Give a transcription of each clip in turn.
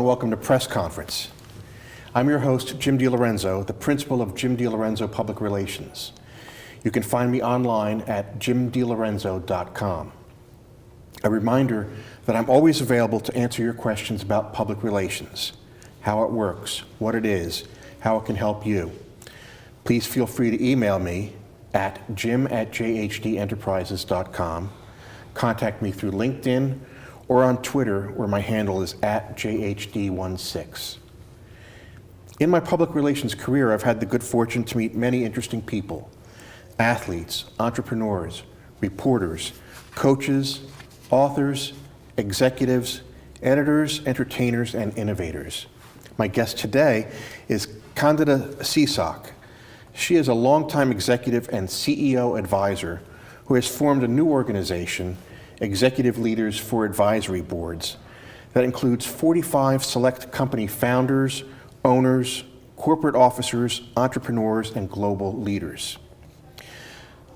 and welcome to Press Conference. I'm your host, Jim DeLorenzo, the principal of Jim DeLorenzo Public Relations. You can find me online at jimdelorenzo.com. A reminder that I'm always available to answer your questions about public relations, how it works, what it is, how it can help you. Please feel free to email me at jim@jhdenterprises.com, contact me through LinkedIn, or on Twitter, where my handle is @JHD16. In my public relations career, I've had the good fortune to meet many interesting people: athletes, entrepreneurs, reporters, coaches, authors, executives, editors, entertainers, and innovators. My guest today is Candida Seasock. She is a longtime executive and CEO advisor who has formed a new organization, Executive Leaders for Advisory Boards, that includes 45 select company founders, owners, corporate officers, entrepreneurs, and global leaders.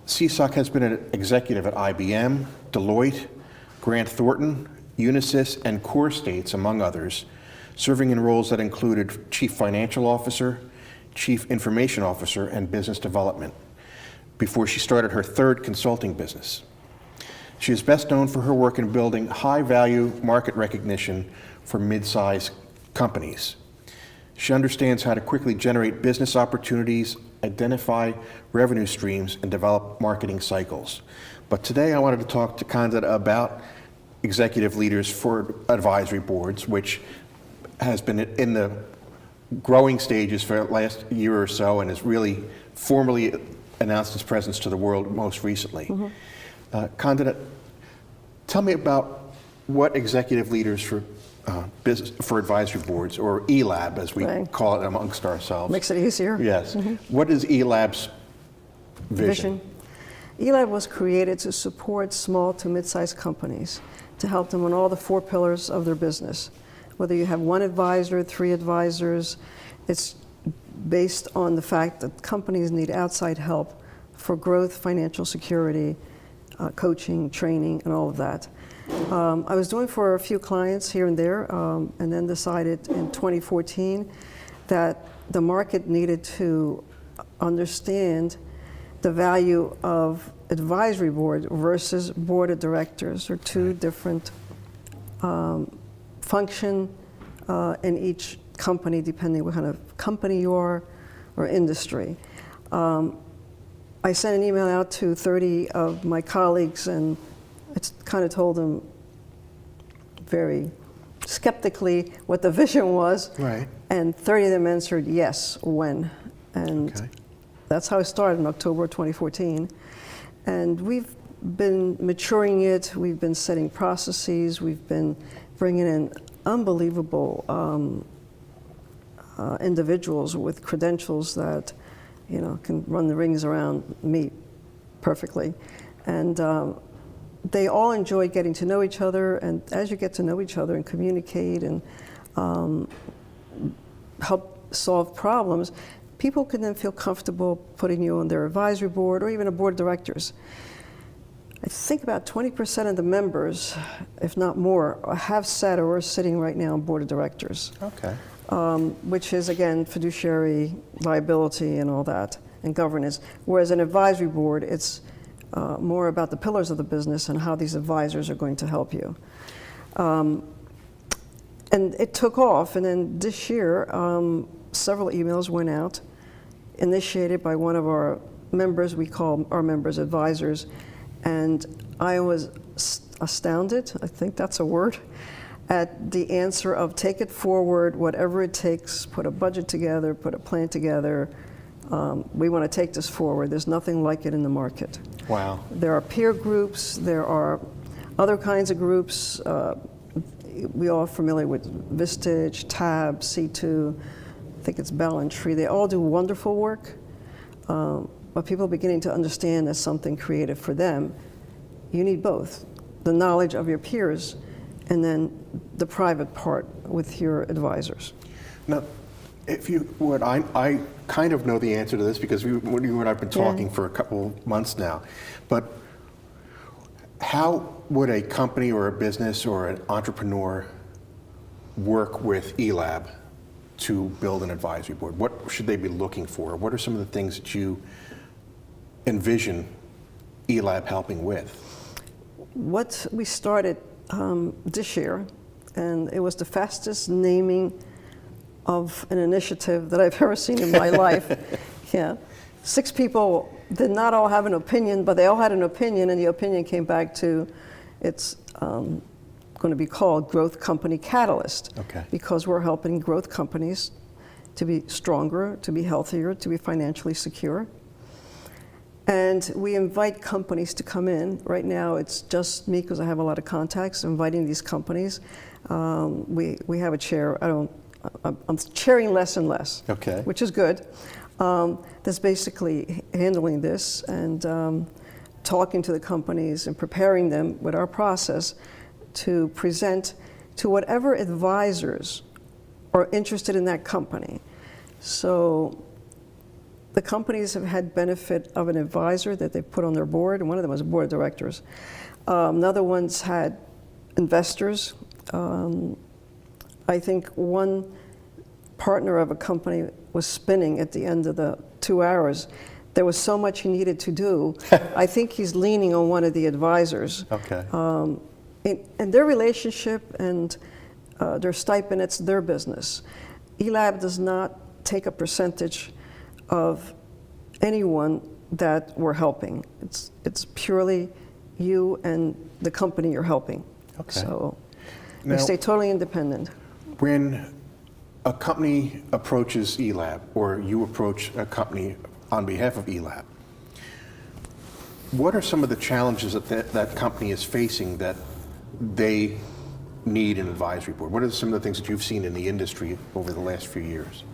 Seasock has been an executive at IBM, Deloitte, Grant Thornton, Unisys and CoreStates, among others, serving in roles that included Chief Financial Officer, Chief Information Officer, and Business Development, before she started her third consulting business. She is best known for her work in building high-value market recognition for mid-sized companies. She understands how to quickly generate business opportunities, identify revenue streams, and develop marketing cycles. But today I wanted to talk to Candida about Executive Leaders for Advisory Boards, which has been in the growing stages for the last year or so and has really formally announced its presence to the world most recently. Mm-hmm. Candida, tell me about what Executive Leaders for Advisory Boards, or ELAB as we call it amongst ourselves. Makes it easier. Yes. Mm-hmm. What is ELAB's vision? ELAB was created to support small to mid-sized companies, to help them on all the 4 pillars of their business. Whether you have 1 advisor, 3 advisors, it's based on the fact that companies need outside help for growth, financial security, coaching, training, and all of that. I was doing for a few clients here and there, and then decided in 2014 that the market needed to understand the value of advisory board versus board of directors. Are 2 different function in each company, depending what kind of company you are or industry. I sent an email out to 30 of my colleagues, and I kind of told them very skeptically what the vision was. Right. And 30 of them answered yes, when. And that's how it started in October 2014. And we've been maturing it, we've been setting processes, we've been bringing in unbelievable individuals with credentials that can run the rings around me perfectly. And they all enjoy getting to know each other, and as you get to know each other and communicate and help solve problems, people can then feel comfortable putting you on their advisory board or even a board of directors. I think about 20% of the members, if not more, have sat or are sitting right now on board of directors. Okay. Which is, again, fiduciary liability and all that, and governance. Whereas an advisory board, it's more about the pillars of the business and how these advisors are going to help you. And it took off, and then this year, several emails went out, initiated by one of our members. We call our members advisors, and I was astounded, I think that's a word, at the answer of take it forward, whatever it takes, put a budget together, put a plan together. We want to take this forward. There's nothing like it in the market. Wow. There are peer groups, there are other kinds of groups. We all are familiar with Vistage, Tab, C2, I think it's Ballantree. They all do wonderful work, but people are beginning to understand there's something creative for them. You need both, the knowledge of your peers and then the private part with your advisors. Now, if you would, I kind of know the answer to this because you and I have been talking for a couple months now, but how would a company or a business or an entrepreneur work with ELAB to build an advisory board? What should they be looking for? What are some of the things that you envision ELAB helping with? What we started this year, and it was the fastest naming of an initiative that I've ever seen in my life. Yeah. 6 people did not all have an opinion, but they all had an opinion, and the opinion came back to it's going to be called Growth Company Catalyst. Okay. Because we're helping growth companies to be stronger, to be healthier, to be financially secure. And we invite companies to come in. Right now, it's just me because I have a lot of contacts, inviting these companies. We have a chair. I'm chairing less and less, Okay. which is good. That's basically handling this and talking to the companies and preparing them with our process to present to whatever advisors are interested in that company. So the companies have had benefit of an advisor that they put on their board, and one of them was a board of directors. Another one's had investors. I think one partner of a company was spinning at the end of the 2 hours. There was so much he needed to do. I think he's leaning on one of the advisors. Okay. And their relationship and their stipend, it's their business. ELAB does not take a percentage of anyone that we're helping. It's purely you and the company you're helping. Okay. So Now, we stay totally independent. when a company approaches ELAB, or you approach a company on behalf of ELAB, what are some of the challenges that company is facing that they need an advisory board? What are some of the things that you've seen in the industry over the last few years?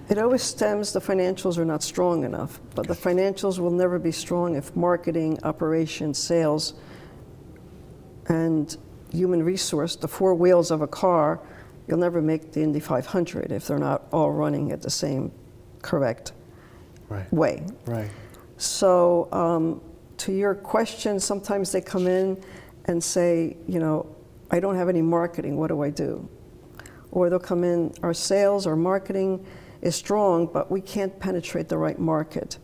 It always stems, the financials are not strong enough, but the financials will never be strong if marketing, operations, sales, and human resource, the 4 wheels of a car, you'll never make the Indy 500 if they're not all running at the same correct way. Right. So to your question, sometimes they come in and say, I don't have any marketing, what do I do? Or they'll come in, our sales, our marketing is strong, but we can't penetrate the right market.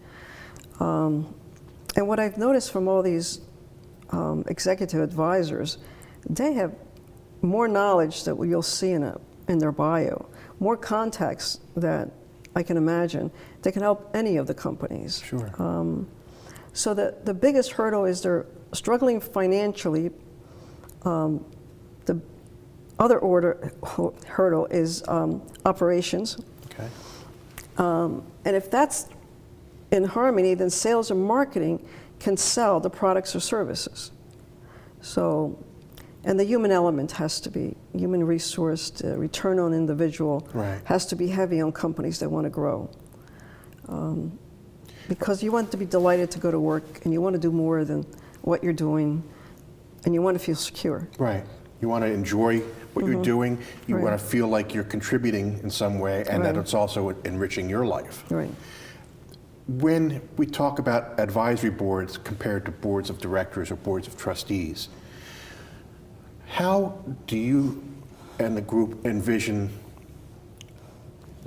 And what I've noticed from all these executive advisors, they have more knowledge that you'll see in their bio, more contacts that I can imagine. They can help any of the companies. Sure. So the biggest hurdle is they're struggling financially. The other hurdle is operations. Okay. And if that's in harmony, then sales and marketing can sell the products or services. So, and the human element has to be, human resource, the return on individual has to be heavy on companies that want to grow. Because you want to be delighted to go to work, and you want to do more than what you're doing, and you want to feel secure. Right. You want to enjoy what you're doing. You want to feel like you're contributing in some way, and that it's also enriching your life. Right. When we talk about advisory boards compared to boards of directors or boards of trustees, how do you and the group envision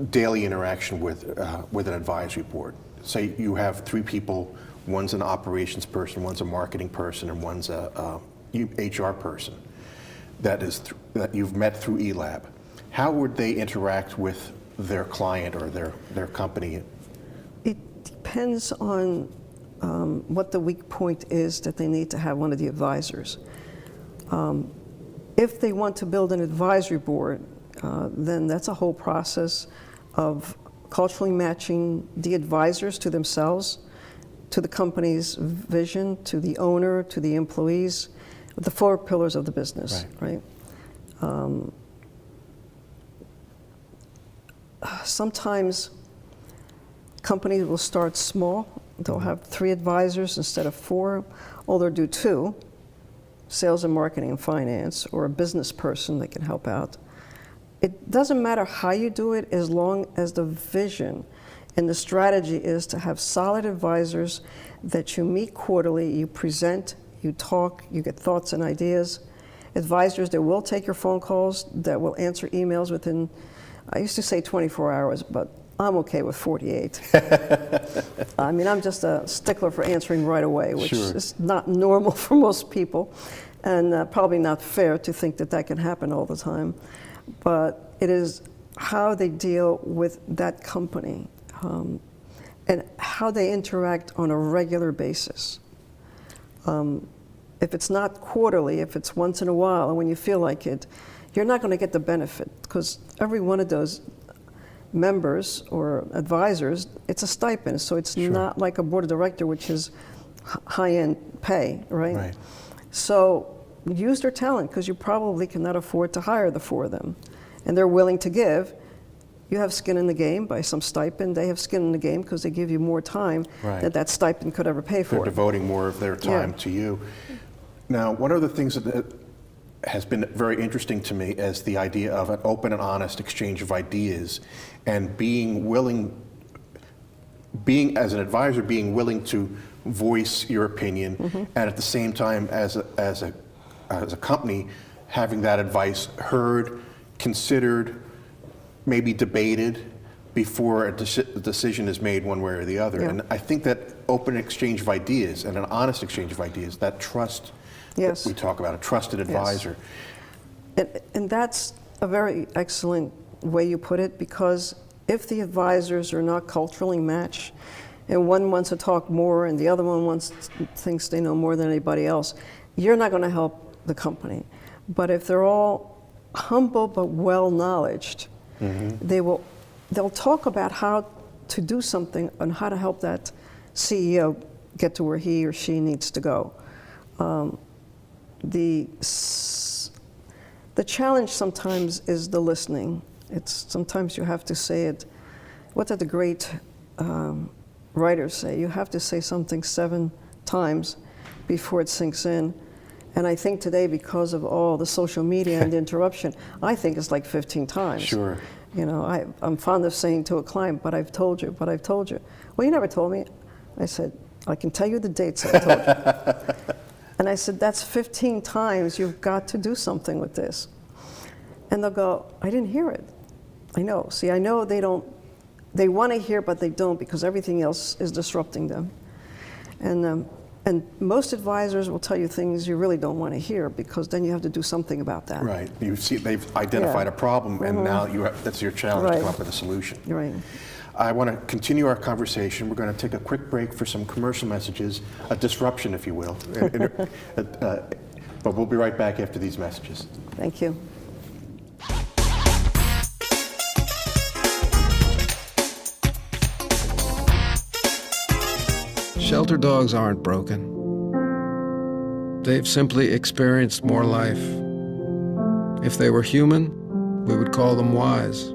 daily interaction with an advisory board? Say you have 3 people, one's an operations person, one's a marketing person, and one's a HR person that you've met through ELAB. How would they interact with their client or their company? It depends on what the weak point is that they need to have one of the advisors. If they want to build an advisory board, then that's a whole process of culturally matching the advisors to themselves, to the company's vision, to the owner, to the employees, the 4 pillars of the business, right? Sometimes companies will start small. They'll have 3 advisors instead of 4, or they'll do 2, sales and marketing and finance, or a business person that can help out. It doesn't matter how you do it as long as the vision and the strategy is to have solid advisors that you meet quarterly, you present, you talk, you get thoughts and ideas, advisors that will take your phone calls, that will answer emails within, I used to say 24 hours, but I'm okay with 48. I mean, I'm just a stickler for answering right away, which Sure. is not normal for most people, and probably not fair to think that that can happen all the time. But it is how they deal with that company and how they interact on a regular basis. If it's not quarterly, if it's once in a while, and when you feel like it, you're not going to get the benefit, because every one of those members or advisors, it's a stipend, so it's Sure. not like a board of director, which is high-end pay, right? Right. So use their talent, because you probably cannot afford to hire the four of them, and they're willing to give. You have skin in the game by some stipend. They have skin in the game because they give you more time Right. that that stipend could ever pay They're for. devoting more of their time Yeah. to you. Now, one of the things that has been very interesting to me is the idea of an open and honest exchange of ideas, and being willing, as an advisor, being willing to voice your opinion, and at the same time, as a company, having that advice heard, considered, maybe debated before a decision is made one way or the other. Yeah. And I think that open exchange of ideas and an honest exchange of ideas, that trust Yes. that we talk about, a trusted advisor. And that's a very excellent way you put it, because if the advisors are not culturally matched, and one wants to talk more and the other one thinks they know more than anybody else, you're not going to help the company. But if they're all humble but well-knowledged, they'll talk about how to do something and how to help that CEO get to where he or she needs to go. The challenge sometimes is the listening. Sometimes you have to say it. What did the great writers say? You have to say something 7 times before it sinks in. And I think today, because of all the social media and the interruption, I think it's like 15 times. Sure. You know, I'm fond of saying to a client, but I've told you, but I've told you. Well, you never told me. I said, I can tell you the dates I told you. And I said, that's 15 times you've got to do something with this. And they'll go, I didn't hear it. I know. See, I know they want to hear, but they don't, because everything else is disrupting them. And most advisors will tell you things you really don't want to hear, because then you have to do something about that. Right. You see, they've identified Yeah. a problem, and now that's your challenge to Right. come up with a solution. You're right. I want to continue our conversation. We're going to take a quick break for some commercial messages, a disruption, if you will. But we'll be right back after these messages. Thank you. Shelter dogs aren't broken. They've simply experienced more life. If they were human, we would call them wise.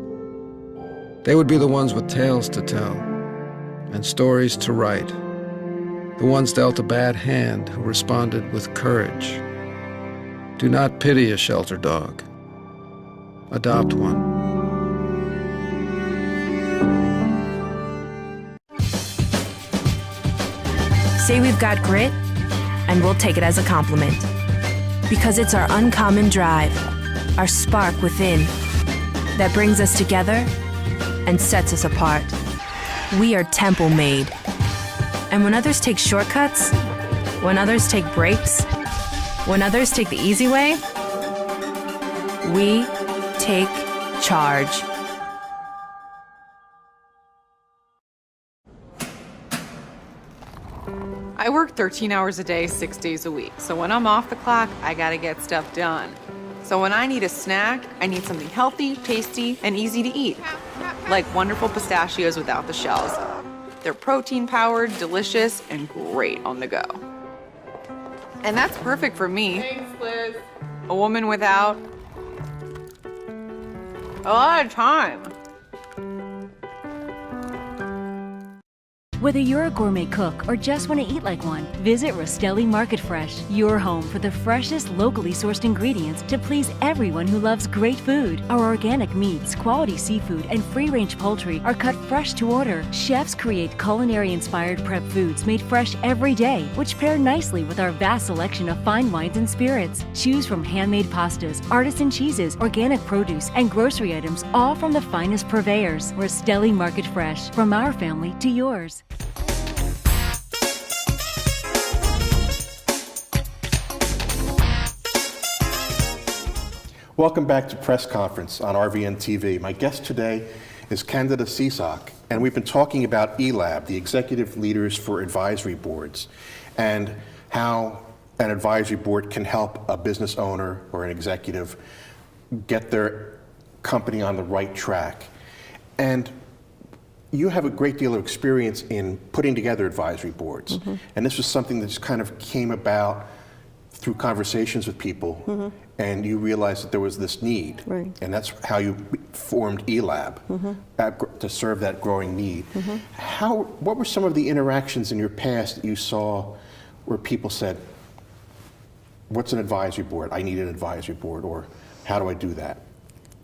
They would be the ones with tales to tell and stories to write, the ones dealt a bad hand who responded with courage. Do not pity a shelter dog. Adopt one. Say we've got grit, and we'll take it as a compliment. Because it's our uncommon drive, our spark within, that brings us together and sets us apart. We are temple made. And when others take shortcuts, when others take breaks, when others take the easy way, we take charge. I work 13 hours a day, 6 days a week. So when I'm off the clock, I gotta get stuff done. So when I need a snack, I need something healthy, tasty, and easy to eat. Like wonderful pistachios without the shells. They're protein-powered, delicious, and great on the go. And that's perfect for me. Thanks, Liz. A woman without a lot of time. Whether you're a gourmet cook or just want to eat like one, visit Rostelli Market Fresh, your home for the freshest, locally sourced ingredients to please everyone who loves great food. Our organic meats, quality seafood, and free-range poultry are cut fresh to order. Chefs create culinary-inspired prep foods made fresh every day, which pair nicely with our vast selection of fine wines and spirits. Choose from handmade pastas, artisan cheeses, organic produce, and grocery items, all from the finest purveyors. Rostelli Market Fresh, from our family to yours. Welcome back to Press Conference on RVN TV. My guest today is Candida Seasock, and we've been talking about ELAB, the Executive Leaders for Advisory Boards, and how an advisory board can help a business owner or an executive get their company on the right track. And you have a great deal of experience in putting together advisory boards. Mm-hmm. And this was something that just kind of came about through conversations with people, mm-hmm. and you realized that there was this need. Right. And that's how you formed ELAB, mm-hmm. To serve that growing need. Mm-hmm. What were some of the interactions in your past that you saw where people said, what's an advisory board? I need an advisory board, or how do I do that?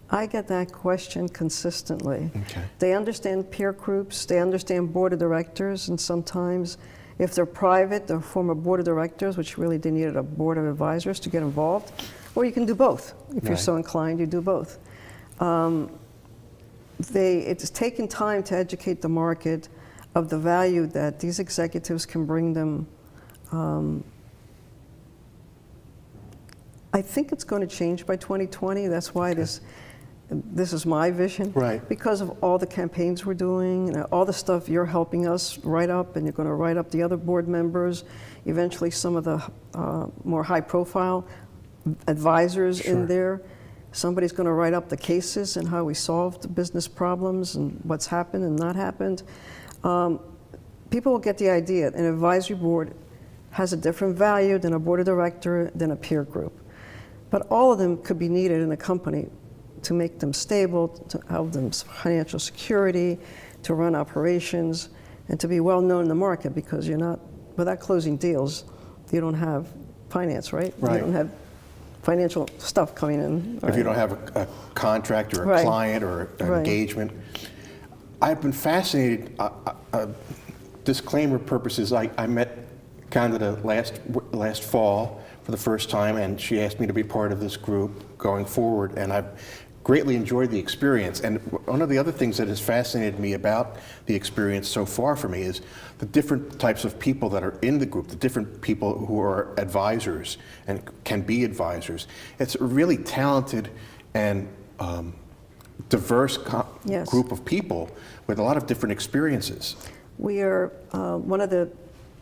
I get that question consistently. Okay. They understand peer groups, they understand board of directors, and sometimes if they're private, they'll form a board of directors, which really they needed a board of advisors to get involved. Or you can do both. If you're so inclined, you do both. It's taken time to educate the market of the value that these executives can bring them. I think it's going to change by 2020. That's why this is my vision. Right. Because of all the campaigns we're doing, and all the stuff you're helping us write up, and you're going to write up the other board members, eventually some of the more high-profile advisors in there. Somebody's going to write up the cases and how we solved the business problems and what's happened and not happened. People will get the idea. An advisory board has a different value than a board of director, than a peer group. But all of them could be needed in a company to make them stable, to help them financial security, to run operations, and to be well known in the market, because you're not, without closing deals, you don't have finance, right? Right. You don't have financial stuff coming in. If you don't have a contract or a client or an engagement. I've been fascinated, disclaimer purposes, I met Candida last fall for the first time, and she asked me to be part of this group going forward, and I've greatly enjoyed the experience. And one of the other things that has fascinated me about the experience so far for me is the different types of people that are in the group, the different people who are advisors and can be advisors. It's a really talented and diverse group of people with a lot of different experiences. We are, one of the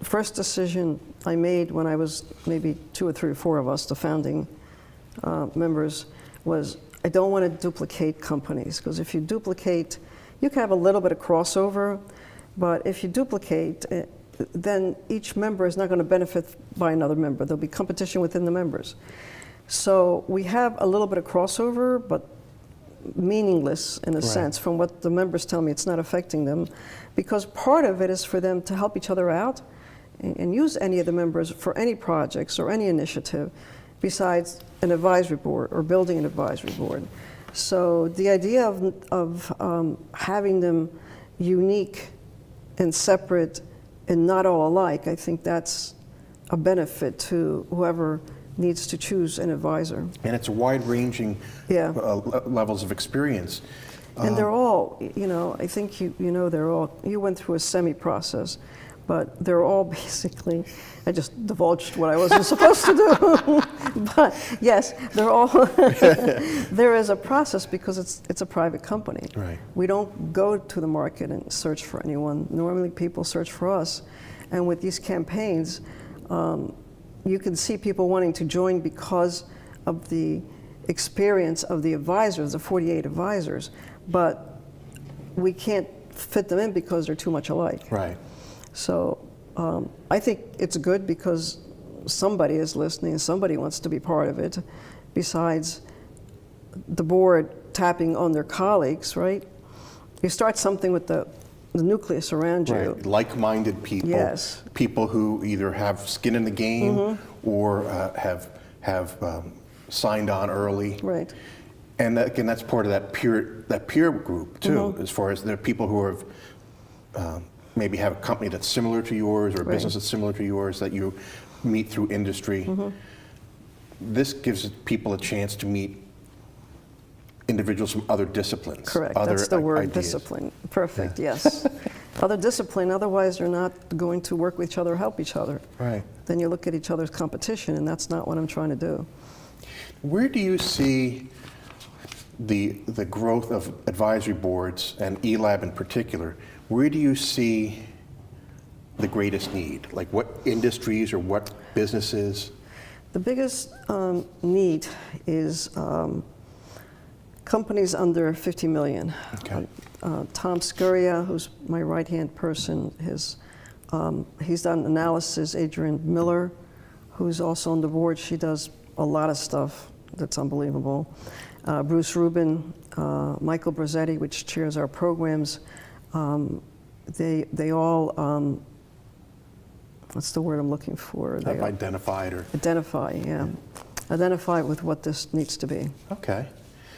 first decision I made when I was maybe 2 or 3 or 4 of us, the founding members, was I don't want to duplicate companies, because if you duplicate, you can have a little bit of crossover, but if you duplicate, then each member is not going to benefit by another member. There'll be competition within the members. So we have a little bit of crossover, but meaningless in a sense. From what the members tell me, it's not affecting them, because part of it is for them to help each other out and use any of the members for any projects or any initiative besides an advisory board or building an advisory board. So the idea of having them unique and separate and not all alike, I think that's a benefit to whoever needs to choose an advisor. And it's wide-ranging levels of experience. And they're all, I think they're all, you went through a semi-process, but they're all basically, I just divulged what I wasn't supposed to do. But yes, they're all, there is a process because it's a private company. Right. We don't go to the market and search for anyone. Normally people search for us. And with these campaigns, you can see people wanting to join because of the experience of the advisors, the 48 advisors, but we can't fit them in because they're too much alike. Right. So I think it's good because somebody is listening and somebody wants to be part of it, besides the board tapping on their colleagues, right? You start something with the the nucleus around you. Right. Like-minded people. Yes. People who either have skin in the game or have signed on early. Right. And that, again, that's part of that peer group too, as far as there are people who have maybe have a company that's similar to yours or a business that's similar to yours that you meet through industry. This gives people a chance to meet individuals from other disciplines. Correct. Other That's the word, ideas. discipline. Perfect. Yes. Other discipline. Otherwise, they're not going to work with each other, help each other. Right. Then you look at each other's competition, and that's not what I'm trying to do. Where do you see the growth of advisory boards and ELAB in particular? Where do you see the greatest need? Like what industries or what businesses? The biggest need is companies under 50 million. Okay. Tom Scuria, who's my right-hand person, he's done analysis. Adrian Miller, who's also on the board, she does a lot of stuff that's unbelievable. Bruce Rubin, Michael Brazetti, which chairs our programs, they all, what's the word I'm looking for? Have identified or? Identify, yeah. Identify with what this needs to be. Okay.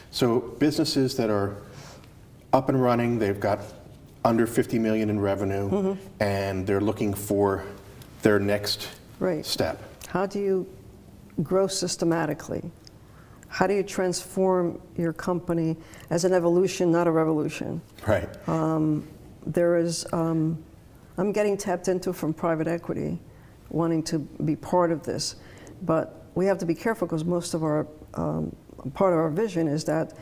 So businesses that are up and running, they've got under 50 million in revenue, and they're looking for their next step. How do you grow systematically? How do you transform your company as an evolution, not a revolution? Right. There is, I'm getting tapped into from private equity, wanting to be part of this, but we have to be careful because most of our, part of our vision is that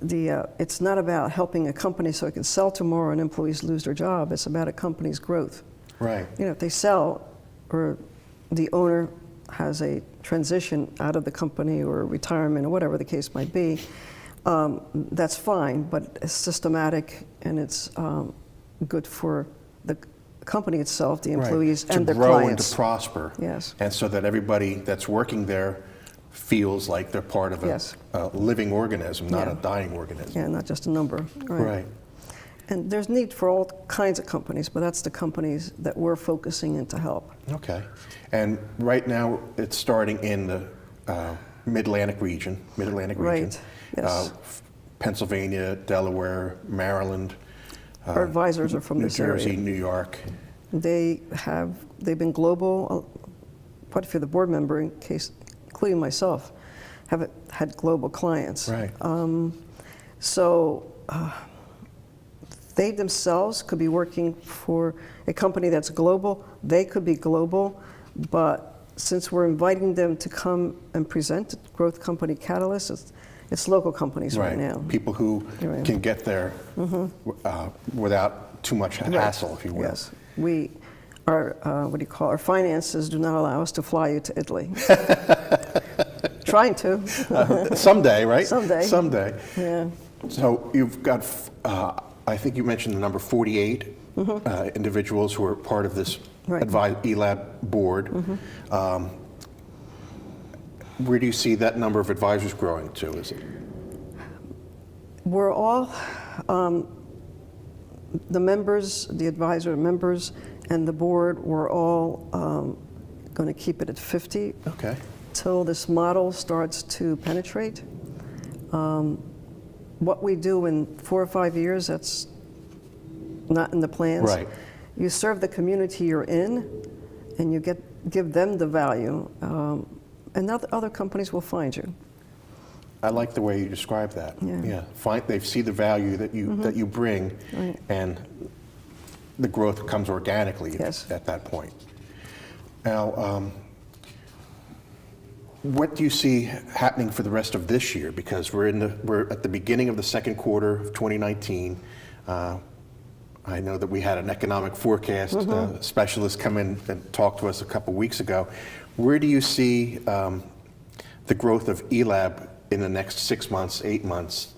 it's not about helping a company so it can sell tomorrow and employees lose their job. It's about a company's growth. Right. You know, if they sell or the owner has a transition out of the company or retirement or whatever the case might be, that's fine, but it's systematic and it's good for the company itself, the employees, and their clients. To grow and to prosper. Yes. And so that everybody that's working there feels like they're part of a living organism, not a dying organism. Yeah, not just a number. Right. And there's need for all kinds of companies, but that's the companies that we're focusing in to help. Okay. And right now, it's starting in the Mid-Atlantic region. Right, yes. Pennsylvania, Delaware, Maryland. Our advisors are from this area. New Jersey, New York. They've been global. Quite a few of the board members, including myself, have had global clients. Right. They themselves could be working for a company that's global. They could be global, but since we're inviting them to come and present at Growth Company Catalyst, it's local companies right now. People who can get there without too much hassle, if you will. Yes. Our finances do not allow us to fly you to Italy. Trying to. Someday, right? Someday. Yeah. So you've got, I think you mentioned the number 48 individuals who are part of this ELAB board. Where do you see that number of advisors growing to? Is it? We're all, the members, the advisor members, and the board, we're all going to keep it at 50 till this model starts to penetrate. What we do in 4 or 5 years, that's not in the plans. Right. You serve the community you're in, and you give them the value, and other companies will find you. I like the way you describe that. Yeah. They see the value that you bring, and the growth comes organically at that point. Now, what do you see happening for the rest of this year? Because we're at the beginning of the second quarter of 2019. I know that we had an economic forecast specialist come in and talk to us a couple weeks ago. Where do you see the growth of ELAB in the next 6 months, 8 months?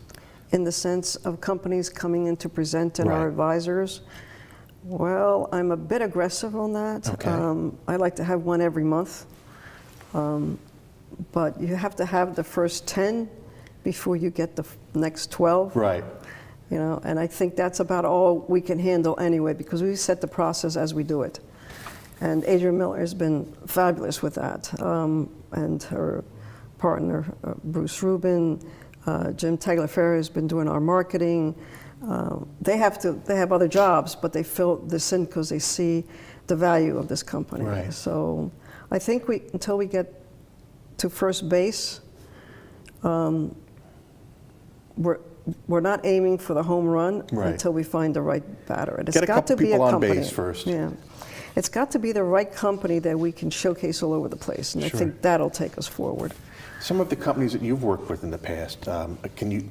In the sense of companies coming in to present and our advisors? Well, I'm a bit aggressive on that. Okay. I like to have one every month. But you have to have the first 10 before you get the next 12. Right. You know, and I think that's about all we can handle anyway, because we set the process as we do it. And Adrian Miller has been fabulous with that, and her partner, Bruce Rubin, Jim Tagliaferri has been doing our marketing. They have other jobs, but they fill this in because they see the value of this company. Right. So I think until we get to first base, we're not aiming for the home run until we find the right batter. And Get a couple people on base first. Yeah. It's got to be the right company that we can showcase all over the place, and I think that'll take us forward. Some of the companies that you've worked with in the past, can you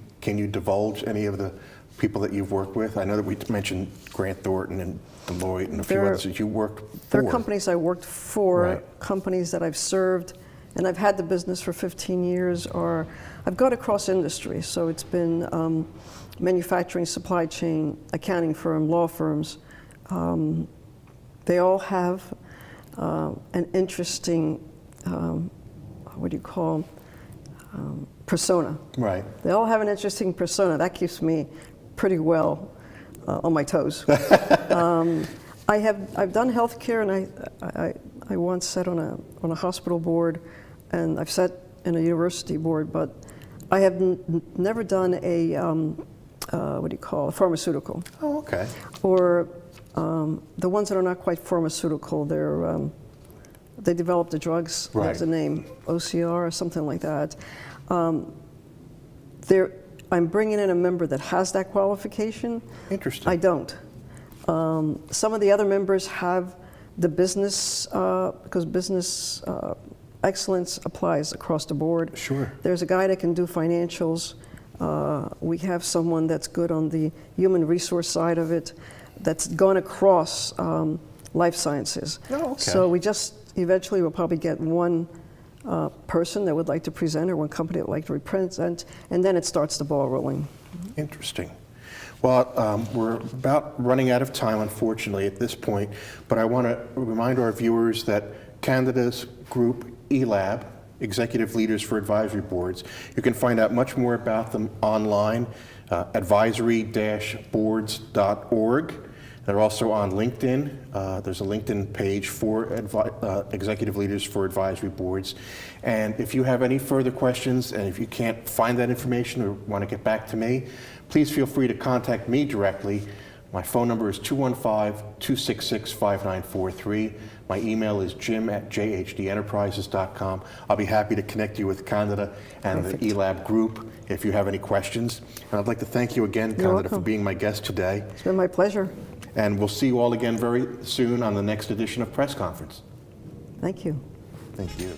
divulge any of the people that you've worked with? I know that we mentioned Grant Thornton and Deloitte and a few others that you worked for. They're companies I worked for, companies that I've served, and I've had the business for 15 years, or I've gone across industry. So it's been manufacturing, supply chain, accounting firm, law firms. They all have an interesting, what do you call, persona. Right. They all have an interesting persona. That keeps me pretty well on my toes. I've done healthcare, and I once sat on a hospital board, and I've sat in a university board, but I have never done a what do you call, a pharmaceutical. Oh, okay. Or the ones that are not quite pharmaceutical, they develop the drugs. There's a name, OCR or something like that. I'm bringing in a member that has that qualification. Interesting. I don't. Some of the other members have the business, because business excellence applies across the board. Sure. There's a guy that can do financials. We have someone that's good on the human resource side of it, that's gone across life sciences. Oh, okay. So we just eventually will probably get one person that would like to present, or one company that would like to represent, and then it starts the ball rolling. Interesting. Well, we're about running out of time, unfortunately, at this point, but I want to remind our viewers that Candida's group, eLab, Executive Leaders for Advisory Boards, you can find out much more about them online, advisory-boards.org. They're also on LinkedIn. There's a LinkedIn page for Executive Leaders for Advisory Boards. And if you have any further questions, and if you can't find that information or want to get back to me, please feel free to contact me directly. My phone number is 215-266-5943. My email is jim@jhdenterprises.com. I'll be happy to connect you with Candida and the eLab group if you have any questions. And I'd like to thank you again, Candida, for being my guest today. It's been my pleasure. And we'll see you all again very soon on the next edition of Press Conference. Thank you. Thank you.